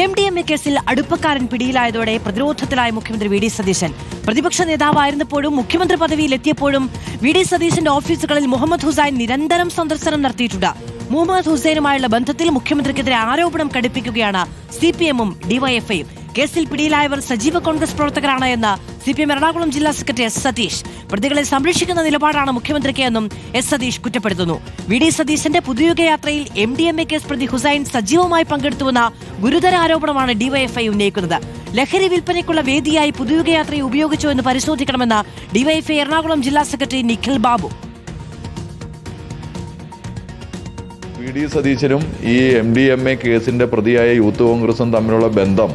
MDMA കേസിൽ അടുപ്പക്കാരൻ പിടിയിലായതോടെ പ്രതിരോധത്തിലായ മുഖ്യമന്ത്രി V D Satheesan. പ്രതിപക്ഷ നേതാവായിരുന്നപ്പോഴും മുഖ്യമന്ത്രി പദവിയിലെത്തിയപ്പോഴും വി ഡി സതീശന്റെ ഓഫീസുകളിൽ മുഹമ്മദ് ഹുസൈൻ നിരന്തരം സന്ദർശനം നടത്തിയിട്ടുണ്ട്. മുഹമ്മദ് ഹുസൈനുമായുള്ള ബന്ധത്തിൽ മുഖ്യമന്ത്രിക്കെതിരെ ആരോപണം ഘടിപ്പിക്കുകയാണ് CPM-ഉം DYFI-യും. കേസിൽ പിടിയിലായവർ സജീവ കോൺഗ്രസ് പ്രവർത്തകരാണ് എന്ന് CPM എറണാകുളം ജില്ലാ സെക്രട്ടറി S. സതീഷ്. പ്രതികളെ സംരക്ഷിക്കുന്ന നിലപാടാണ് മുഖ്യമന്ത്രിക്ക് എന്നും S. സതീഷ് കുറ്റപ്പെടുത്തുന്നു. വി ഡി സതീശന്റെ പുതുയുഗ യാത്രയിൽ MDMA കേസ് പ്രതി ഹുസൈൻ സജീവമായി പങ്കെടുത്തുവെന്ന ഗുരുതര ആരോപണമാണ് DYFI ഉന്നയിക്കുന്നത്. ലഹരി വിൽപ്പനയ്ക്കുള്ള വേദിയായി പുതുയുഗ യാത്രയെ ഉപയോഗിച്ചോ എന്ന് പരിശോധിക്കണമെന്ന് DYFI എറണാകുളം ജില്ലാ secretary Nikhil Babu. V D സതീശനും ഈ MDMA കേസിന്റെ പ്രതിയായ യൂത്ത് കോൺഗ്രസും തമ്മിലുള്ള ബന്ധം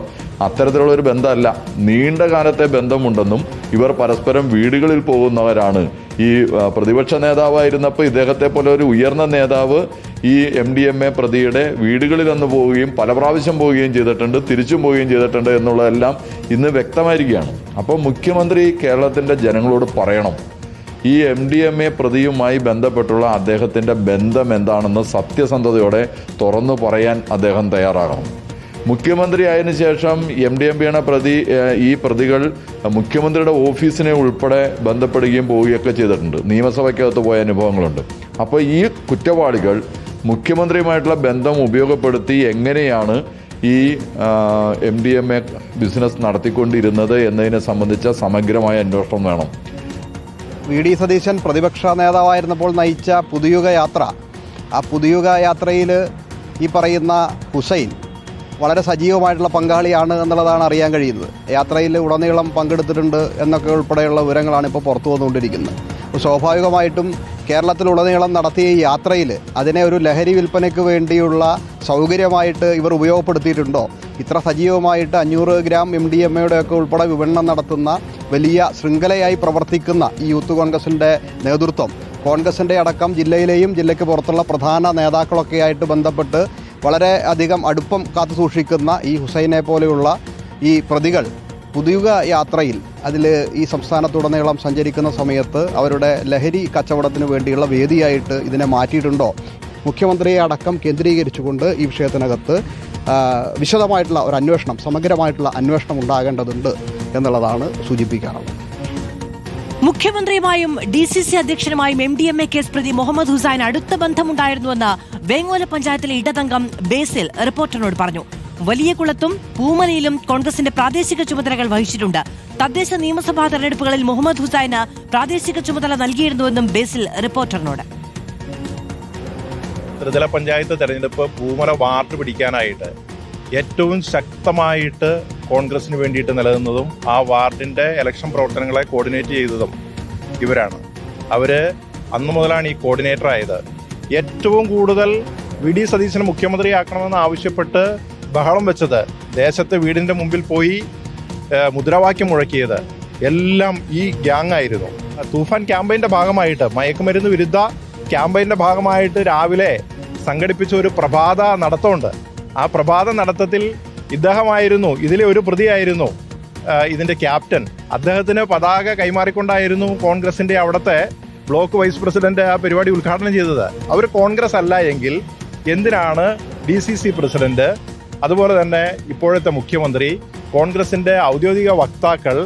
അത്തരത്തിലുള്ള ഒരു ബന്ധമല്ല, നീണ്ട കാലത്തെ ബന്ധമുണ്ടെന്നും ഇവർ പരസ്പരം വീടുകളിൽ പോകുന്നവരാണ്. ഈ പ്രതിപക്ഷ നേതാവായിരുന്നപ്പോൾ ഇദ്ദേഹത്തെ പോലെ ഒരു ഉയർന്ന നേതാവ് ഈ MDMA പ്രതിയുടെ വീടുകളിൽ ഒന്ന് പോവുകയും പല പ്രാവശ്യം പോവുകയും ചെയ്തിട്ടുണ്ട്, തിരിച്ചും പോവുകയും ചെയ്തിട്ടുണ്ട് എന്നുള്ളതെല്ലാം ഇന്ന് വ്യക്തമായിരിക്കുകയാണ്. അപ്പോൾ മുഖ്യമന്ത്രി കേരളത്തിൻ്റെ ജനങ്ങളോട് പറയണം, ഈ MDMA പ്രതിയുമായി ബന്ധപ്പെട്ടുള്ള അദ്ദേഹത്തിൻ്റെ ബന്ധം എന്താണെന്ന് സത്യസന്ധതയോടെ തുറന്നു പറയാൻ അദ്ദേഹം തയ്യാറാകണം. മുഖ്യമന്ത്രി ആയതിനു ശേഷം MDMA പ്രതി ഈ പ്രതികൾ മുഖ്യമന്ത്രിയുടെ ഓഫീസിനെ ഉൾപ്പെടെ ബന്ധപ്പെടുകയും പോവുകയൊക്കെ ചെയ്തിട്ടുണ്ട്. നിയമസഭയ്ക്കകത്ത് പോയ അനുഭവങ്ങളുണ്ട്. അപ്പോൾ ഈ കുറ്റവാളികൾ മുഖ്യമന്ത്രിയുമായിട്ടുള്ള ബന്ധം ഉപയോഗപ്പെടുത്തി എങ്ങനെയാണ് ഈ MDMA ബിസിനസ് നടത്തിക്കൊണ്ടിരുന്നത് എന്നതിനെ സംബന്ധിച്ച സമഗ്രമായ അന്വേഷണം വേണം. വി ഡി സതീശൻ പ്രതിപക്ഷ നേതാവായിരുന്നപ്പോൾ നയിച്ച പുതുയുഗ യാത്ര, ആ പുതുയുഗ യാത്രയിൽ ഈ പറയുന്ന ഹുസൈൻ വളരെ സജീവമായിട്ടുള്ള പങ്കാളിയാണ് എന്നുള്ളതാണ് അറിയാൻ കഴിയുന്നത്. യാത്രയിൽ ഉടനീളം പങ്കെടുത്തിട്ടുണ്ട് എന്നൊക്കെ ഉൾപ്പെടെയുള്ള വിവരങ്ങളാണ് ഇപ്പോൾ പുറത്തു വന്നുകൊണ്ടിരിക്കുന്നത്. സ്വാഭാവികമായിട്ടും കേരളത്തിലുടനീളം നടത്തിയ ഈ യാത്രയിൽ അതിനെ ഒരു ലഹരി വിൽപ്പനയ്ക്ക് വേണ്ടിയുള്ള സൗകര്യമായിട്ട് ഇവർ ഉപയോഗപ്പെടുത്തിയിട്ടുണ്ടോ? ഇത്ര സജീവമായിട്ട് 500 ഗ്രാം MDMA-യുടെയൊക്കെ ഉൾപ്പെടെ വിപണനം നടത്തുന്ന വലിയ ശൃംഖലയായി പ്രവർത്തിക്കുന്ന ഈ യൂത്ത് കോൺഗ്രസിൻ്റെ നേതൃത്വം, കോൺഗ്രസിൻ്റെ അടക്കം ജില്ലയിലെയും ജില്ലയ്ക്ക് പുറത്തുള്ള പ്രധാന നേതാക്കളൊക്കെ ആയിട്ട് ബന്ധപ്പെട്ട് വളരെ അധികം അടുപ്പം കാത്തു സൂക്ഷിക്കുന്ന ഈ ഹുസൈനെ പോലെയുള്ള ഈ പ്രതികൾ പുതുയുഗ യാത്രയിൽ അതിൽ ഈ സംസ്ഥാനത്തുടനീളം സഞ്ചരിക്കുന്ന സമയത്ത് അവരുടെ ലഹരി കച്ചവടത്തിന് വേണ്ടിയുള്ള വേദിയായിട്ട് ഇതിനെ മാറ്റിയിട്ടുണ്ടോ? മുഖ്യമന്ത്രിയെ അടക്കം കേന്ദ്രീകരിച്ചുകൊണ്ട് ഈ വിഷയത്തിനകത്ത് വിശദമായിട്ടുള്ള ഒരു അന്വേഷണം, സമഗ്രമായിട്ടുള്ള അന്വേഷണം ഉണ്ടാകേണ്ടതുണ്ട് എന്നുള്ളതാണ് സൂചിപ്പിക്കാനുള്ളത്. മുഖ്യമന്ത്രിയുമായും DCC അധ്യക്ഷനുമായും MDMA കേസ് പ്രതി മുഹമ്മദ് ഹുസൈൻ അടുത്ത ബന്ധമുണ്ടായിരുന്നുവെന്ന് വേങ്ങോല പഞ്ചായത്തിലെ ഇടതംഗം ബേസിൽ റിപ്പോർട്ടറിനോട് പറഞ്ഞു. വലിയകുളത്തും പൂമലയിലും കോൺഗ്രസിന്റെ പ്രാദേശിക ചുമതലകൾ വഹിച്ചിട്ടുണ്ട്. തദ്ദേശ നിയമസഭാ തെരഞ്ഞെടുപ്പുകളിൽ മുഹമ്മദ് ഹുസൈന് പ്രാദേശിക ചുമതല നൽകിയിരുന്നുവെന്നും ബേസിൽ റിപ്പോർട്ടറിനോട്. ത്രിതല പഞ്ചായത്ത് തെരഞ്ഞെടുപ്പ് പൂമല വാർഡ് പിടിക്കാനായിട്ട് ഏറ്റവും ശക്തമായിട്ട് കോൺഗ്രസിന് വേണ്ടിയിട്ട് നിലനിന്നതും ആ വാർഡിന്റെ ഇലക്ഷൻ പ്രവർത്തനങ്ങളെ കോർഡിനേറ്റ് ചെയ്തതും ഇവരാണ്. അവര് അന്നു മുതലാണ് ഈ കോർഡിനേറ്റർ ആയത്. ഏറ്റവും കൂടുതൽ വി ഡി സതീശനെ മുഖ്യമന്ത്രിയാക്കണമെന്ന് ആവശ്യപ്പെട്ട് ബഹളം വെച്ചത്, ദേശത്തെ വീടിന്റെ മുമ്പിൽ പോയി മുദ്രാവാക്യം മുഴക്കിയത് എല്ലാം ഈ ഗ്യാങ് ആയിരുന്നു. തൂഫാൻ ക്യാമ്പയിന്റെ ഭാഗമായിട്ട്, മയക്കുമരുന്ന് വിരുദ്ധ ക്യാമ്പയിന്റെ ഭാഗമായിട്ട് രാവിലെ സംഘടിപ്പിച്ച ഒരു പ്രഭാത നടത്തമുണ്ട്. ആ പ്രഭാത നടത്തത്തിൽ ഇദ്ദേഹമായിരുന്നു ഇതിലെ ഒരു പ്രതിയായിരുന്നു ഇതിന്റെ ക്യാപ്റ്റൻ. അദ്ദേഹത്തിന് പതാക കൈമാറിക്കൊണ്ടായിരുന്നു കോൺഗ്രസിന്റെ അവിടുത്തെ ബ്ലോക്ക് വൈസ് പ്രസിഡന്റ് ആ പരിപാടി ഉദ്ഘാടനം ചെയ്തത്. അവർ കോൺഗ്രസ് അല്ല എങ്കിൽ എന്തിനാണ് DCC പ്രസിഡന്റ്, അതുപോലെ തന്നെ ഇപ്പോഴത്തെ മുഖ്യമന്ത്രി, കോൺഗ്രസിന്റെ ഔദ്യോഗിക വക്താക്കൾ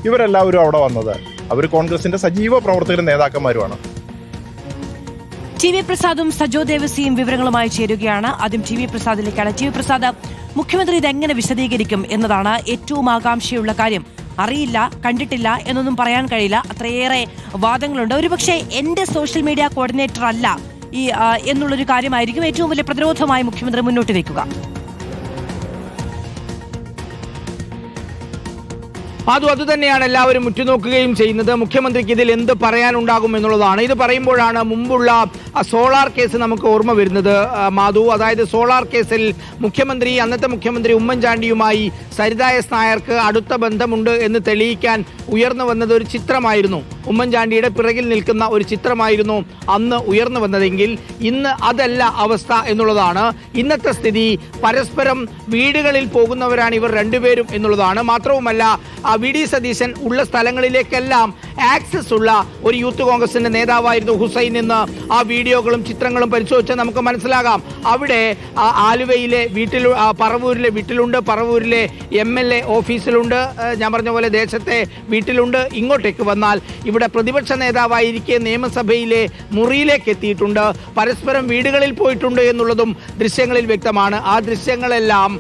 ഇവരെല്ലാവരും അവിടെ വന്നത്? അവർ കോൺഗ്രസിന്റെ സജീവ പ്രവർത്തകരും നേതാക്കന്മാരുമാണ്. TV പ്രസാദും സജോ ദേവസിയും വിവരങ്ങളുമായി ചേരുകയാണ്. ആദ്യം TV പ്രസാദിലേക്കാണ്. TV പ്രസാദ്, മുഖ്യമന്ത്രി ഇതെങ്ങനെ വിശദീകരിക്കും എന്നതാണ് ഏറ്റവും ആകാംക്ഷയുള്ള കാര്യം. അറിയില്ല, കണ്ടിട്ടില്ല എന്നൊന്നും പറയാൻ കഴിയില്ല, അത്രയേറെ വാദങ്ങളുണ്ട്. ഒരുപക്ഷെ എന്റെ സോഷ്യൽ മീഡിയ കോർഡിനേറ്റർ അല്ല ഈ എന്നുള്ളൊരു കാര്യമായിരിക്കും ഏറ്റവും വലിയ പ്രതിരോധമായി മുഖ്യമന്ത്രി മുന്നോട്ട് വയ്ക്കുക. അതുതന്നെയാണ് എല്ലാവരും ഉറ്റുനോക്കുകയും ചെയ്യുന്നത്. മുഖ്യമന്ത്രിക്ക് ഇതിൽ എന്ത് പറയാനുണ്ടാകും എന്നുള്ളതാണ്. ഇത് പറയുമ്പോഴാണ് മുമ്പുള്ള സോളാർ കേസ് നമുക്ക് ഓർമ്മ വരുന്നത് മാധു. അതായത് സോളാർ കേസിൽ അന്നത്തെ മുഖ്യമന്ത്രി ഉമ്മൻചാണ്ടിയുമായി സരിത എസ് നായർക്ക് അടുത്ത ബന്ധമുണ്ട് എന്ന് തെളിയിക്കാൻ ഉയർന്നു വന്നത് ഒരു ചിത്രമായിരുന്നു. ഉമ്മൻചാണ്ടിയുടെ പിറകിൽ നിൽക്കുന്ന ഒരു ചിത്രമായിരുന്നു അന്ന് ഉയർന്നു വന്നതെങ്കിൽ ഇന്ന് അതല്ല അവസ്ഥ എന്നുള്ളതാണ്. ഇന്നത്തെ സ്ഥിതി പരസ്പരം വീടുകളിൽ പോകുന്നവരാണ് ഇവർ രണ്ടുപേരും എന്നുള്ളതാണ്. മാത്രവുമല്ല വി ഡി സതീശൻ ഉള്ള സ്ഥലങ്ങളിലേക്കെല്ലാം ആക്സസ് ഉള്ള ഒരു യൂത്ത് കോൺഗ്രസിന്റെ നേതാവായിരുന്നു ഹുസൈൻ എന്ന് ആ വീഡിയോകളും ചിത്രങ്ങളും പരിശോധിച്ചാൽ നമുക്ക് മനസ്സിലാകാം. അവിടെ ആലുവയിലെ വീട്ടിൽ, പറവൂരിലെ വീട്ടിലുണ്ട്, പറവൂരിലെ MLA ഓഫീസിലുണ്ട്, ഞാൻ പറഞ്ഞ പോലെ ദേശത്തെ വീട്ടിലുണ്ട്. ഇങ്ങോട്ടേക്ക് വന്നാൽ ഇവിടെ പ്രതിപക്ഷ നേതാവായിരിക്കെ നിയമസഭയിലെ മുറിയിലേക്ക് എത്തിയിട്ടുണ്ട്. പരസ്പരം വീടുകളിൽ പോയിട്ടുണ്ട് എന്നുള്ളതും ദൃശ്യങ്ങളിൽ വ്യക്തമാണ്. ആ ദൃശ്യങ്ങളെല്ലാം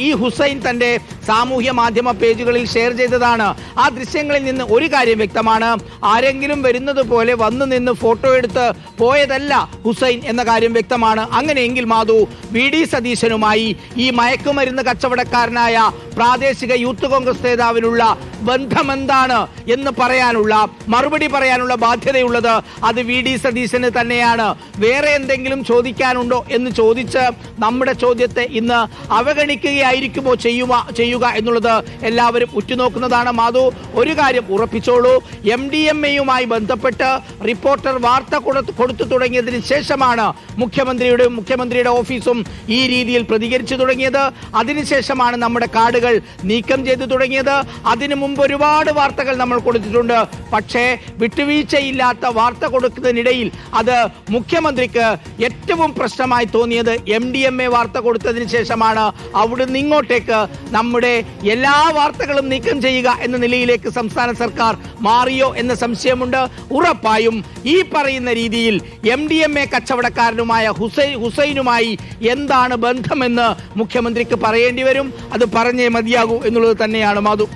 ഈ ഹുസൈൻ തന്റെ സാമൂഹ്യ മാധ്യമ പേജുകളിൽ ഷെയർ ചെയ്തതാണ്. ആ ദൃശ്യങ്ങളിൽ നിന്ന് ഒരു കാര്യം വ്യക്തമാണ്, ആരെങ്കിലും വരുന്നത് പോലെ വന്നു നിന്ന് ഫോട്ടോ എടുത്ത് പോയതല്ല ഹുസൈൻ എന്ന കാര്യം വ്യക്തമാണ്. അങ്ങനെയെങ്കിൽ മാധു, VD സതീശനുമായി ഈ മയക്കുമരുന്ന് കച്ചവടക്കാരനായ പ്രാദേശിക യൂത്ത് കോൺഗ്രസ് നേതാവിനുള്ള ബന്ധമെന്താണ് എന്ന് പറയാനുള്ള, മറുപടി പറയാനുള്ള ബാധ്യതയുള്ളത് അത് VD സതീശന് തന്നെയാണ്. വേറെ എന്തെങ്കിലും ചോദിക്കാനുണ്ടോ എന്ന് ചോദിച്ച് നമ്മുടെ ചോദ്യത്തെ ഇന്ന് അവഗണിക്കുകയായിരിക്കുമോ ചെയ്യുക എന്നുള്ളത് എല്ലാവരും ഉറ്റുനോക്കുന്നതാണ്. മാധു, ഒരു കാര്യം ഉറപ്പിച്ചോളൂ, MDMAയുമായി ബന്ധപ്പെട്ട് റിപ്പോർട്ടർ വാർത്ത കൊടുത്തു തുടങ്ങിയതിന് ശേഷമാണ് മുഖ്യമന്ത്രിയുടെ ഓഫീസും ഈ രീതിയിൽ പ്രതികരിച്ചു തുടങ്ങിയത്. അതിനുശേഷമാണ് നമ്മുടെ കാർഡുകൾ നീക്കം ചെയ്തു തുടങ്ങിയത്. അതിനു മുമ്പ് ഒരുപാട് വാർത്തകൾ നമ്മൾ കൊടുത്തിട്ടുണ്ട്. പക്ഷേ വിട്ടുവീഴ്ചയില്ലാത്ത വാർത്ത കൊടുക്കുന്നതിനിടയിൽ അത് മുഖ്യമന്ത്രിക്ക് ഏറ്റവും പ്രശ്നമായി തോന്നിയത് MDMA വാർത്ത കൊടുത്തതിന് ശേഷമാണ്. അവിടുന്ന് ഇങ്ങോട്ടേക്ക് നമ്മുടെ എല്ലാ വാർത്തകളും നീക്കം ചെയ്യുക എന്ന നിലയിലേക്ക് സംസ്ഥാന സർക്കാർ മാറിയോ എന്ന സംശയമുണ്ട്. ഉറപ്പായും ഈ പറയുന്ന രീതിയിൽ MDMA കച്ചവടക്കാരനുമായ ഹുസൈനുമായി എന്താണ് ബന്ധമെന്ന് മുഖ്യമന്ത്രിക്ക് പറയേണ്ടി വരും. അത് പറഞ്ഞേ മതിയാകൂ എന്നുള്ളത് തന്നെയാണ് മാധു.